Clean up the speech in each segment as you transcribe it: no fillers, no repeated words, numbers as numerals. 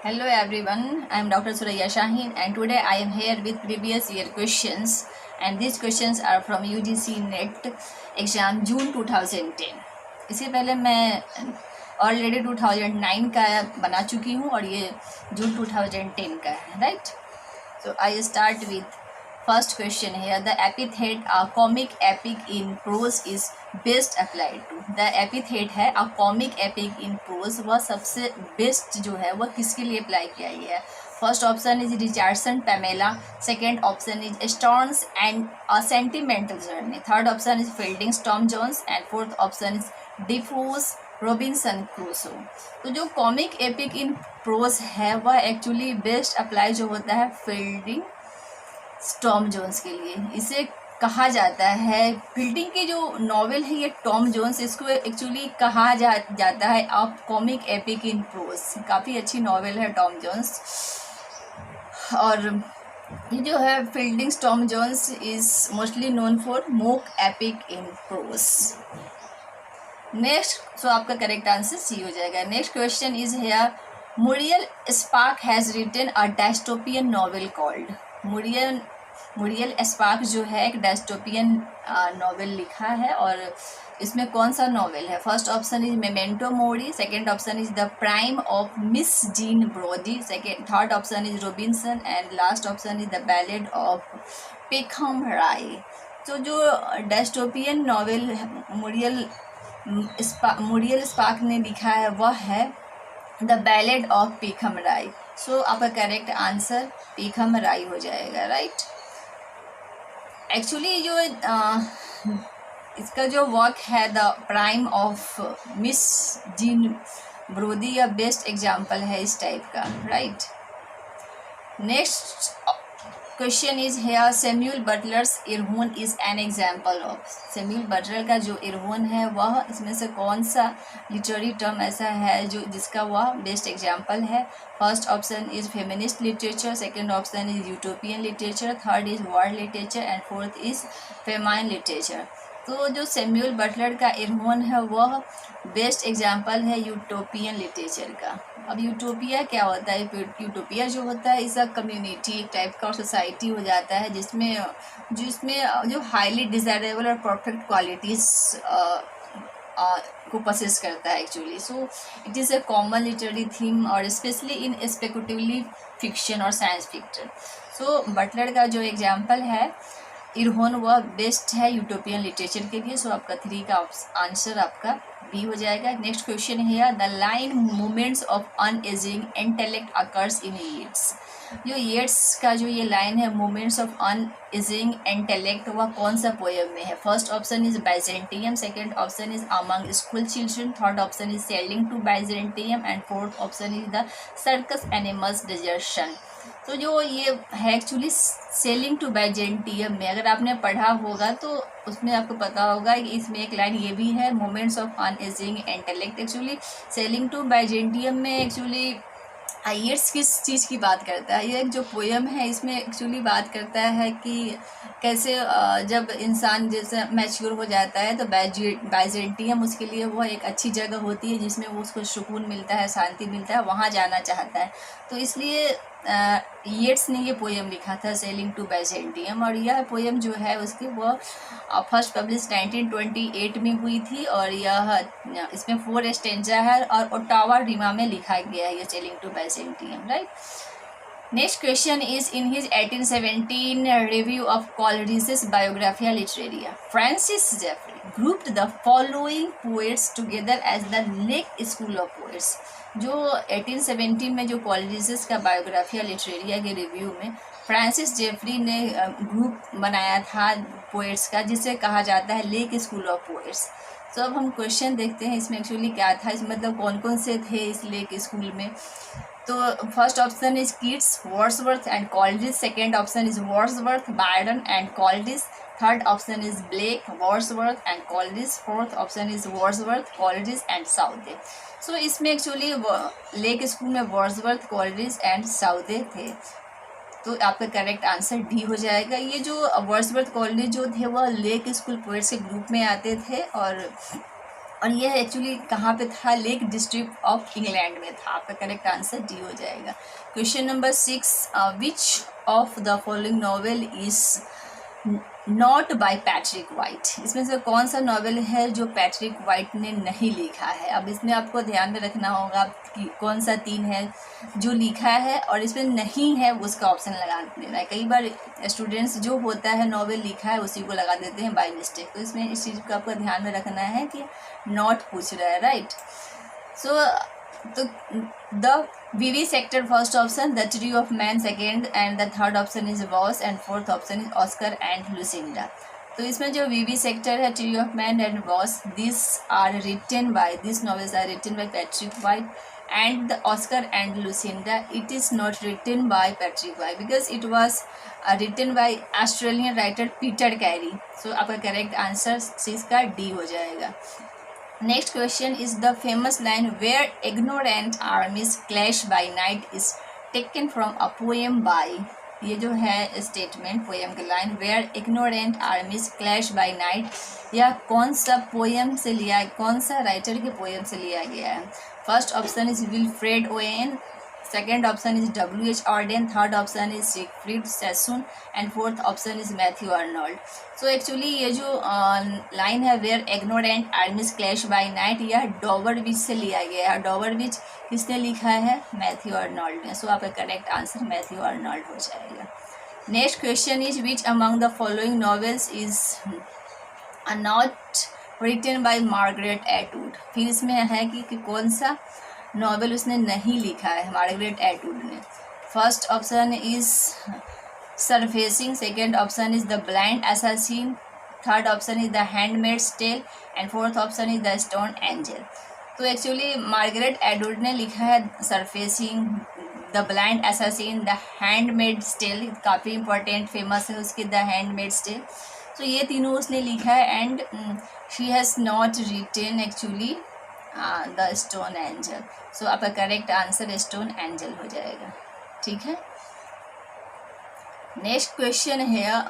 Hello everyone, I am Dr. Suraya Shaheen and today I am here with previous year questions and these questions are from UGC NET exam June 2010. इससे पहले मैं already 2009 का बना चुकी हूँ और ये जून 2010 का है, right. So I start with first question here. The epithet comic epic in prose is best applied to. The epithet है a comic epic in prose, वह सबसे बेस्ट जो है वह किसके लिए अप्लाई किया गया है. First option is Richardson Pamela, second option is Sterne's and a sentimental journey, third option is Fielding's Tom Jones and fourth option is Defoe's Robinson Crusoe. तो जो कॉमिक एपिक इन प्रोज है वह actually best apply जो होता है fielding Tom Jones के लिए. इसे कहा जाता है फील्डिंग की जो नॉवेल है ये टॉम जोन्स, इसको एक्चुअली कहा जाता है आप कॉमिक एपिक इन प्रोज. काफ़ी अच्छी नॉवेल है टॉम जोन्स. और ये जो है Fielding's Tom Jones is mostly known for mock epic in prose. Next, so आपका करेक्ट आंसर सी हो जाएगा. Next question is here Muriel Spark has written a dystopian novel called. Muriel Spark जो है एक डायस्टोपियन नॉवेल लिखा है और इसमें कौन सा नॉवेल है. First option is Memento Mori, second option is the prime of Miss Jean Brodie, third option is Robinson and last option is the ballad of Peckham Rye. तो जो डायस्टोपियन नॉवेल मुरियल स्पार्क ने लिखा है वह है the ballad of Peckham राय. सो आपका correct answer पेखम राय हो जाएगा, राइट. एक्चुअली जो इसका जो वर्क है the prime of Miss Jean Brodie या बेस्ट एग्जाम्पल है इस टाइप का, right. Next question is here Samuel Butler's Erewhon is an example of. Samuel Butler का जो इरहून है वह इसमें से कौन सा लिटरेरी टर्म ऐसा है जो जिसका वह बेस्ट एग्जाम्पल है. First option is feminist literature, second option is utopian literature, third is world literature and fourth is famine literature. तो जो सैम्यूल बटलर का इरहून है वह बेस्ट एग्जाम्पल है यूटोपियन लिटरेचर का. अब यूटोपिया क्या होता है. यूटोपिया जो होता है इस अ कम्युनिटी, एक टाइप का सोसाइटी हो जाता है जिसमें जो हाईली डिज़ायरेबल और परफेक्ट क्वालिटीज़ को पसेस करता है actually. So it is a common literary theme और स्पेशली इन स्पेकुलेटिवली फिक्शन और साइंस फिक्शन. सो बटलर का जो एग्जाम्पल है इरहून वह बेस्ट है यूटोपियन लिटरेचर के लिए. सो आपका 3 का आंसर आपका बी हो जाएगा. नेक्स्ट क्वेश्चन है the line moments of unageing intellect occurs in Yeats. जो येट्स का जो ये लाइन है मोमेंट्स ऑफ अनएजिंग इंटेलेक्ट वह कौन सा पोएम में है. First option is Byzantium, second option is among school children, third option is sailing to Byzantium and fourth option is the circus animals desertion. तो जो ये है एक्चुअली सेलिंग टू बाइजेंटियम में अगर आपने पढ़ा होगा तो उसमें आपको पता होगा कि इसमें एक लाइन ये भी है moments of unageing intellect. Actually sailing to Byzantium में एक्चुअली येट्स किस चीज़ की बात करता है. ये एक जो पोएम है इसमें एक्चुअली बात करता है कि कैसे जब इंसान जैसे मैच्योर हो जाता है तो बाइजेंटियम उसके लिए वह एक अच्छी जगह होती है जिसमें वो उसको सुकून मिलता है, शांति मिलता है, वहाँ जाना चाहता है. तो इसलिए येट्स ने ये पोएम लिखा था सेलिंग टू बाइजेंटियम. और यह पोएम जो है उसकी वह फर्स्ट पब्लिश 1928 में हुई थी और यह इसमें 4 स्टेंजा है और ओटावा रीमा में लिखा गया है ये sailing to Byzantium, right. Next question is in his 1817 review of Coleridge's Biographia Literaria Francis Jeffrey grouped the following poets together as the Lake School of Poets. जो 1817 में जो कॉलरिज's का बायोग्राफिया लिटरेरिया के रिव्यू में फ्रांसिस जेफरी ने group बनाया था poets का जिसे कहा जाता है लेक स्कूल ऑफ पोएट्स. तो अब हम क्वेश्चन देखते हैं इसमें एक्चुअली क्या था, इस मतलब कौन कौन से थे इस लेक स्कूल में. तो first option is Keats, Wordsworth and Coleridge, second option is Wordsworth, Byron and Coleridge, third option is Blake, Wordsworth and Coleridge, fourth option is Wordsworth, Coleridge and Southey. So इसमें actually Lake School में Wordsworth, Coleridge and Southey थे. तो आपका correct answer D हो जाएगा. ये जो Wordsworth Coleridge जो थे वह लेक स्कूल पोएट्स के ग्रुप में आते थे और और यह एक्चुअली कहाँ पे था, लेक डिस्ट्रिक्ट ऑफ इंग्लैंड में था। आपका करेक्ट आंसर डी हो जाएगा। Question number 6, which of the following novel is not bye Patrick white. इसमें से कौन सा नॉवेल है जो पैट्रिक वाइट ने नहीं लिखा है। अब इसमें आपको ध्यान में रखना होगा कि कौन सा 3 है जो लिखा है और इसमें नहीं है उसका ऑप्शन लगा देना है। कई बार स्टूडेंट्स जो होता है नॉवेल लिखा है उसी को लगा देते हैं बाय मिस्टेक, तो इसमें इस चीज़ को आपको ध्यान में रखना है कि नॉट पूछ रहा है, राइट। सो तो the Vivisector first option, the tree of man second, and the third option is Voss, and fourth option is Oscar and Lucinda. तो इसमें जो विविसेक्टर है, tree of man and Voss, this novels are written by Patrick White, and the Oscar and Lucinda, it is not written by Patrick White because it was written by Australian writer Peter Carey. So आपका correct answer इसका D हो जाएगा। Next question is the famous line where ignorant armies clash by night is taken from a poem by. ये जो है statement poem की line where ignorant armies clash by night, यह कौन सा पोएम से लिया, कौन सा राइटर के पोएम से लिया गया है। First option is Wilfred Owen, second option is W.H. Auden, third option is Siegfried Sassoon, and fourth option is Matthew Arnold. So actually ये जो लाइन है where ignorant armies clash by night, यह Dover Beach से लिया गया है। डॉवरविच किसने लिखा है, मैथ्यू अर्नोल्ड ने। सो आपका करेक्ट आंसर मैथ्यू अर्नोल्ड हो जाएगा। Next question is which among the following novels is not written by Margaret Atwood. फिर इसमें है कि कौन सा नॉवेल उसने नहीं लिखा है मार्गरेट एटवुड ने। First option is surfacing, second option is the blind assassin, third option is the handmaid's tale, and fourth option is the stone angel. तो एक्चुअली मार्गरेट एटवुड ने लिखा है surfacing, the blind assassin, the handmaid's tale, काफ़ी important famous है उसकी the handmaid's tell. तो ये तीनों उसने लिखा है and she has not written actually the stone Angel. So आपका करेक्ट आंसर स्टोन एंजल हो जाएगा, ठीक है। नेक्स्ट क्वेश्चन है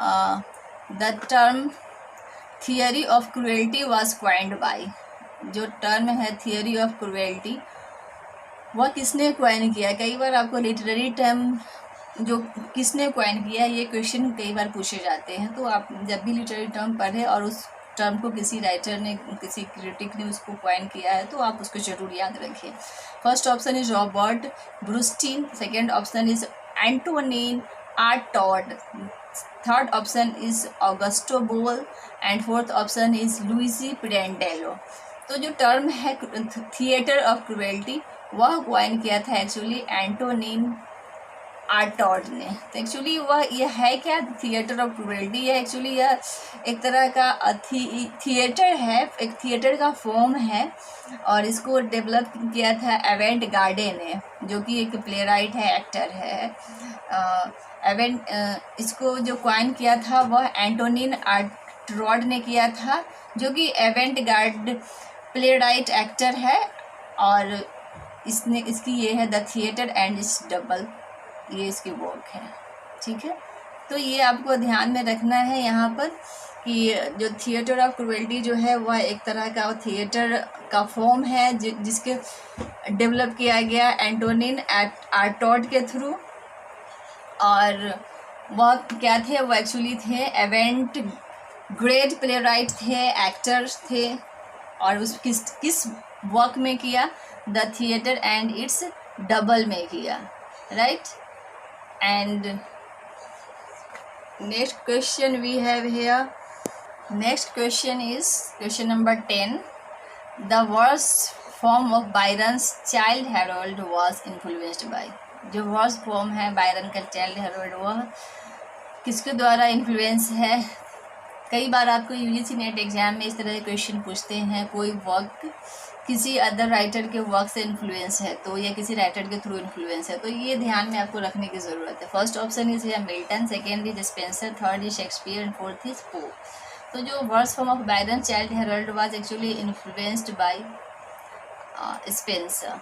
the term theory of cruelty was coined by. जो टर्म है थियरी ऑफ क्रुएल्टी वह किसने क्वाइन किया। कई बार आपको लिटरेरी टर्म जो किसने क्वाइन किया ये क्वेश्चन कई बार पूछे जाते हैं। तो आप जब भी लिटरेरी टर्म पढ़े और उस टर्म को किसी राइटर ने, किसी क्रिटिक ने उसको क्वाइन किया है तो आप उसको जरूर याद रखिए। First option is Robert Brustein, second option is Antonin Artaud, third option is Augusto Boal, and fourth option is Luigi Pirandello. तो जो टर्म है थिएटर ऑफ क्रुएल्टी वह क्वाइन किया था एक्चुअली एंटोनिन आर्टॉड ने। तो एक्चुअली वह यह है क्या, थिएटर ऑफ क्रुएल्टी है एक्चुअली यह एक तरह का थिएटर है, एक थिएटर का फॉर्म है और इसको डेवलप किया था एवेंट गार्डे ने, जो कि एक प्लेराइट है, एक्टर है। इसको जो क्वाइन किया था वह एंटोनिन आर्टॉड ने किया था, जो कि एवेंट गार्ड प्लेराइट एक्टर है और इसकी ये है the theatre and it's double, ये इसकी वर्क है, ठीक है। तो ये आपको ध्यान में रखना है यहाँ पर कि जो थिएटर ऑफ क्रुएल्टी जो है वह एक तरह का थिएटर का फॉर्म है जिसके डेवलप किया गया एंटोनिन आर्टॉड के थ्रू। और वह क्या थे, वो एक्चुअली थे एवेंट ग्रेट प्लेराइट थे, एक्टर्स थे। और उस किस वर्क में किया, the theatre and it's double में किया, right. And next question we have here. Next question is question number 10. The verse form of Byron's Childe Harold was influenced by. जो वर्स फॉर्म है बायरन का Childe Harold वह किसके द्वारा influence है। कई बार आपको यूजीसी नेट एग्जाम में इस तरह के क्वेश्चन पूछते हैं, कोई वर्क किसी अदर राइटर के वर्क से इन्फ्लुएंस है तो या किसी राइटर के थ्रू इन्फ्लुएंस है, तो ये ध्यान में आपको रखने की ज़रूरत है। फर्स्ट ऑप्शन इज है Milton, second is Spenser, third is Shakespeare and fourth is Pope. तो जो verse form of Byron Childe Harold was actually influenced by Spenser.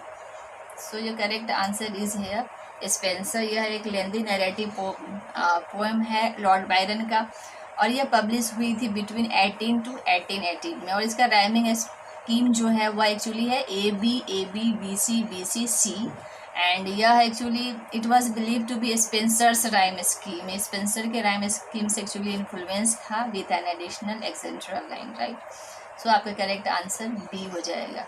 So जो करेक्ट आंसर इज है स्पेंसर। यह एक लेंदी नैरेटिव पोएम है Lord Byron का और यह पब्लिश हुई थी बिटवीन 18 to 1818 में और इसका राइमिंग स्कीम जो है वह एक्चुअली है A B B C C, and यह actually it was believe to be Spenser's rhyme scheme, Spenser के राइम स्कीम से एक्चुअली इन्फ्लुएंस था with an additional accentual line, right. So आपका करेक्ट आंसर बी हो जाएगा।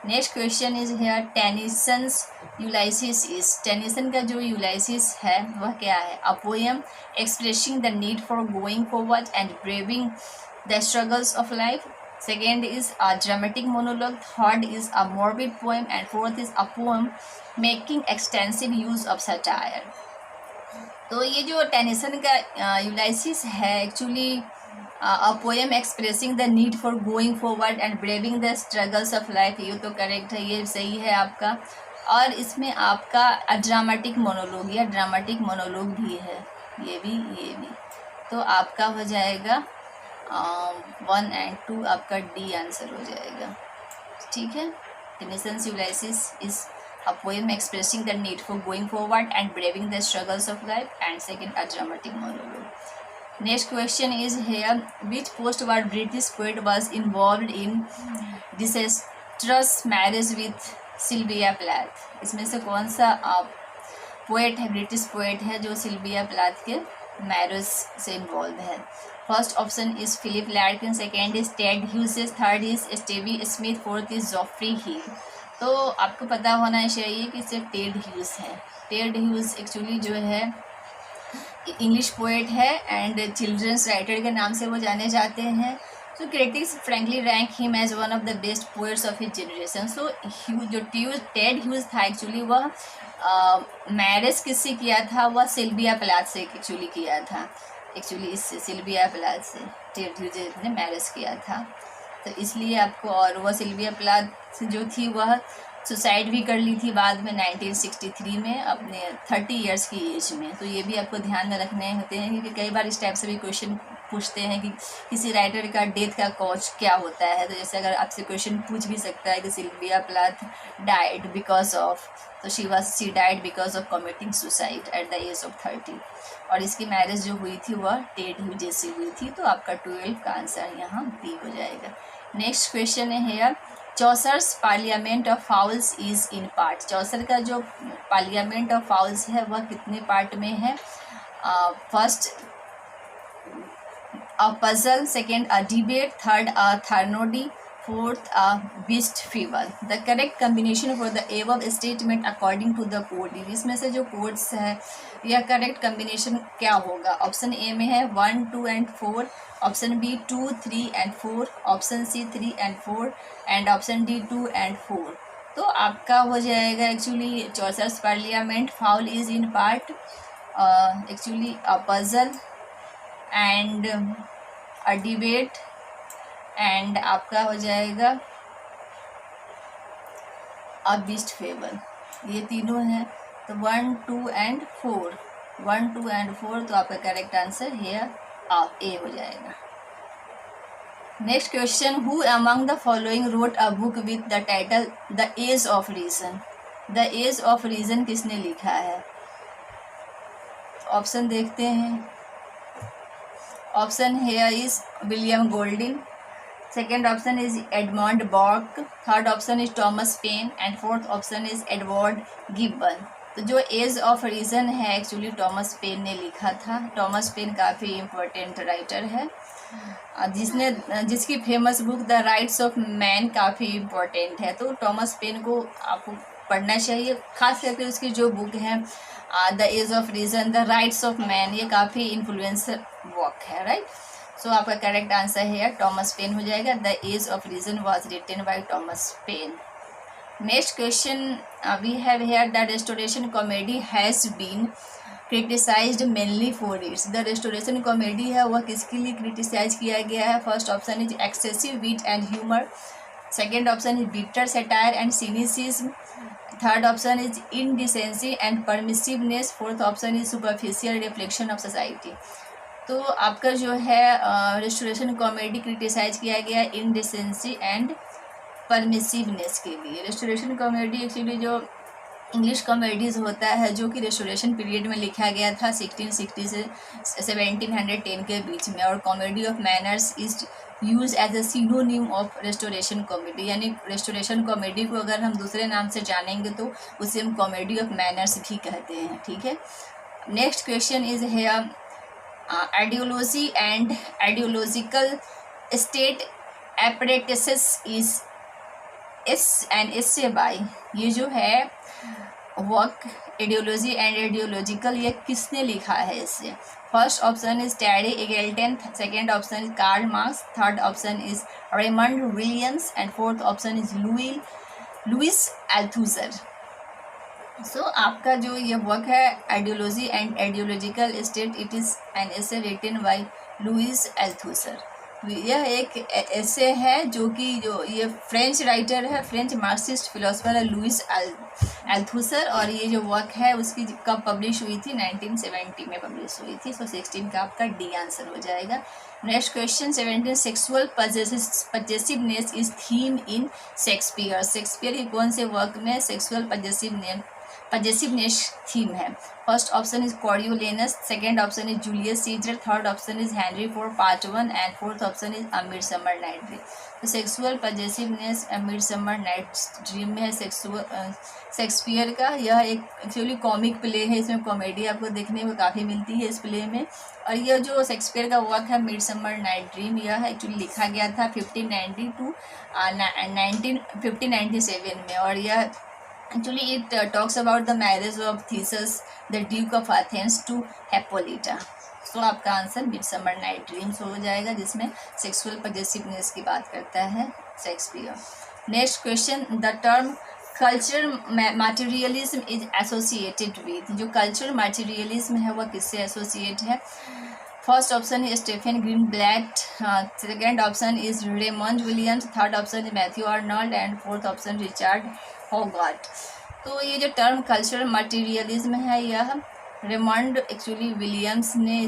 Next question is here Tennyson's Ulysses is, Tennyson का जो Ulysses है वह क्या है? A poem expressing the need for going forward and braving the struggles of life. Second is a dramatic monologue. Third is a morbid poem, and fourth is a poem making extensive use of satire. तो ये जो Tennyson का यूलाइसिस है actually a poem expressing the need for going forward and braving the struggles of life, ये तो correct है, ये सही है आपका। और इसमें आपका ड्रामेटिक मोनोलॉग या ड्रामेटिक मोनोलॉग भी है, ये भी। तो आपका हो जाएगा 1 and 2, आपका डी आंसर हो जाएगा, ठीक है। Tennyson's Ulysses is a poem expressing the need for going forward and braving the struggles of life, and second a dramatic monologue. Next question is here, which post-war British poet was involved in disastrous marriage with Sylvia Plath? इसमें से कौन सा poet है, British poet है जो Sylvia Plath के marriage से involve है? First option is Philip Larkin, second is Ted Hughes, third is Stevie Smith, fourth is Geoffrey Hill. तो आपको पता होना चाहिए कि इसे टेड ह्यूज है। टेड ह्यूज एक्चुअली जो है इंग्लिश पोएट है एंड चिल्ड्रंस राइटर के नाम से वो जाने जाते हैं। So critics frankly rank him as one of the best poets of his generation. सो जो टेड ह्यूज था एक्चुअली वह मैरिज किससे किया था? वह सिल्विया प्लाथ से एक्चुअली किया था, एक्चुअली इससे सिल्विया प्लाथ से टेड ह्यूज ने मैरिज किया था। तो इसलिए आपको, और वह सिल्विया प्लाथ जो थी वह सुसाइड भी कर ली थी बाद में 1963 में अपने 30 इयर्स की एज में। तो ये भी आपको ध्यान में रखने होते हैं क्योंकि कई बार इस टाइप से भी क्वेश्चन पूछते हैं कि किसी राइटर का डेथ का कॉज क्या होता है। तो जैसे अगर आपसे क्वेश्चन पूछ भी सकता है कि Sylvia Plath died because of, तो she died because of committing suicide at the age of 30, और इसकी मैरिज जो हुई थी वह टेड ह्यूज से हुई थी। तो आपका 12 का आंसर यहाँ बी हो जाएगा। नेक्स्ट क्वेश्चन है here, Chaucer's Parliament of Fowls is in part. Chaucer का जो पार्लियामेंट ऑफ फाउल्स है वह कितने पार्ट में है? First a puzzle, second a debate, third a threnody, fourth a beast fable. The correct combination for the above statement according to the code. इसमें से जो कोड्स है यह करेक्ट कम्बिनेशन क्या होगा? ऑप्शन ए में है 1, 2 and 4, option B 2, 3 and 4, option C 3 and 4, and option D 2 and 4। तो आपका हो जाएगा actually Chaucer's parliament fowl is in part actually a puzzle and a debate, एंड आपका हो जाएगा अ बीस्ट फेवर। ये तीनों हैं, तो 1, 2 and 4, 1, 2 and 4। तो आपका करेक्ट आंसर हेयर आप ए हो जाएगा। Next question, who among the following wrote a book with the title the age of reason. The age of reason किसने लिखा है? ऑप्शन देखते हैं। Option here is William Golding, second option is Edmund Burke, third option is Thomas Paine, and fourth option is Edward Gibbon. तो जो age of reason है actually Thomas Paine ने लिखा था। थॉमस पेन काफ़ी इम्पोर्टेंट राइटर है जिसकी famous book the rights of man काफ़ी इम्पोर्टेंट है। तो थॉमस पेन को आपको पढ़ना चाहिए, खास करके उसकी जो बुक है the age of reason, the rights of man, ये काफ़ी इन्फ्लुएंसर वर्क है, राइट। सो आपका करेक्ट आंसर है थॉमस पेन हो जाएगा। The age of reason was written by Thomas Paine. Next question we have here, the restoration comedy has been criticised mainly for its. The restoration comedy है वह किसके लिए criticise किया गया है? First option is excessive wit and humour, second option is bitter satire and cynicism, third option is indecency and permissiveness, fourth option is superficial reflection of society. तो आपका जो है रेस्टोरेशन कॉमेडी क्रिटिसाइज किया गया इनडिसेंसी and परमिसिवनेस के लिए। Restoration comedy actually जो English comedies होता है जो कि रेस्टोरेशन पीरियड में लिखा गया था 1660 से 1710 के बीच में। और comedy of manners is use as a synonym of restoration comedy, यानी रेस्टोरेशन कॉमेडी को अगर हम दूसरे नाम से जानेंगे तो उसे हम कॉमेडी ऑफ मैनर्स भी कहते हैं। ठीक है, next question is here ideology and ideological state apparatuses is an essay by. ये जो है वर्क आइडियोलॉजी एंड आइडियोलॉजिकल, ये किसने लिखा है इसे? First option is Terry Eagleton, second option is Karl Marx, third option is Raymond Williams and fourth option is Louis Althusser. So आपका जो ये वर्क है ideology and ideological state, it is an essay written by Louis Althusser. यह एक essay है जो कि ये फ्रेंच राइटर है, फ्रेंच मार्क्सिस्ट फिलोसफर है लुइस अल्थुसर। और ये जो वर्क है उसकी कब पब्लिश हुई थी? 1970 में पब्लिश हुई थी। सो 16 का आपका डी आंसर हो जाएगा। Next question 17, sexual possessiveness is theme in Shakespeare. Shakespeare के कौन से वर्क में सेक्सुअल पजेसिवनेस थीम है? First option is Coriolanus, second option is Julius Caesar, third option is Henry IV part 1 and fourth option is a Midsummer Night Dream. तो sexual possessiveness Midsummer Night Dream में है Shakespeare का। यह एक actually comic play है, इसमें comedy आपको देखने को काफ़ी मिलती है इस प्ले में। और यह जो शेक्सपियर का वर्क है मिडसमर नाइट ड्रीम, यह एक्चुअली लिखा गया था 1590 टू 1597 में। और यह actually it talks about the marriage of Theseus the Duke of Athens to Hippolyta। सो आपका आंसर मिडसमर नाइट ड्रीम्स हो जाएगा, जिसमें सेक्सुअल पजेसिवनेस की बात करता है Shakespeare. Next question, the term culture materialism is associated with. जो कल्चर मटेरियलिज्म है वह किससे एसोसिएट है? First option is Stephen Greenblatt, second option is Raymond Williams, third option is Matthew Arnold and fourth option Richard Hoggart. तो ये जो term cultural materialism है यह रेमंड एक्चुअली विलियम्स ने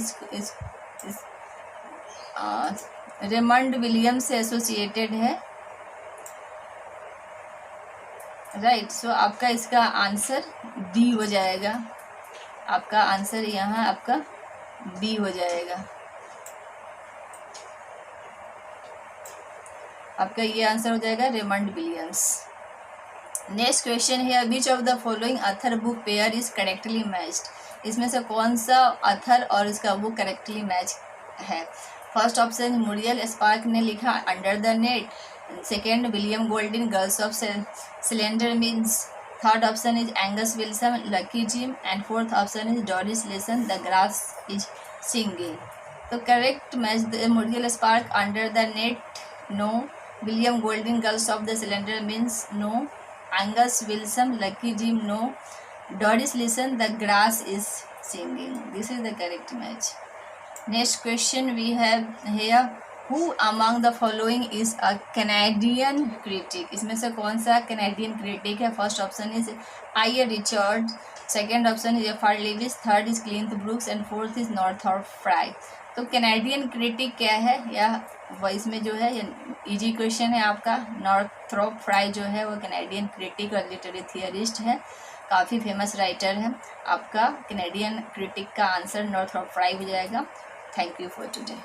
रेमंड विलियम्स से एसोसिएटेड है, राइट। सो आपका इसका आंसर डी हो जाएगा। आपका आंसर यहाँ आपका बी हो जाएगा। आपका ये आंसर हो जाएगा रेमंड विलियम्स। नेक्स्ट क्वेश्चन है, which of the following author book pair is correctly matched. इसमें से कौन सा अथर और इसका बुक करेक्टली मैच है? फर्स्ट ऑप्शन मुरियल स्पार्क ने लिखा under the net, second William Golding girls of cylinder means, third option is Angus Wilson lucky Jim and fourth option is Doris Lessing the grass is singing. तो correct match Muriel Spark under the net, no. William Golding girls of the cylinder means, no. Angus Wilson, Lucky Jim, no. Doris Listen, The Grass is Singing. This is the correct match. Next question we have here, who among the following is a Canadian critic? इसमें से कौन सा Canadian critic है? First option is I.A. Richards, second option is F.R. Lewis, third is Clint Brooks and fourth is Northrop Frye। तो Canadian critic क्या है? यह इसमें जो है इजी क्वेश्चन है आपका। नॉर्थरॉप फ्राई जो है वो कैनेडियन क्रिटिक और लिटरेरी थियरिस्ट है, काफ़ी फेमस राइटर है। आपका कैनेडियन क्रिटिक का आंसर नॉर्थरॉप फ्राई हो जाएगा। Thank you for today.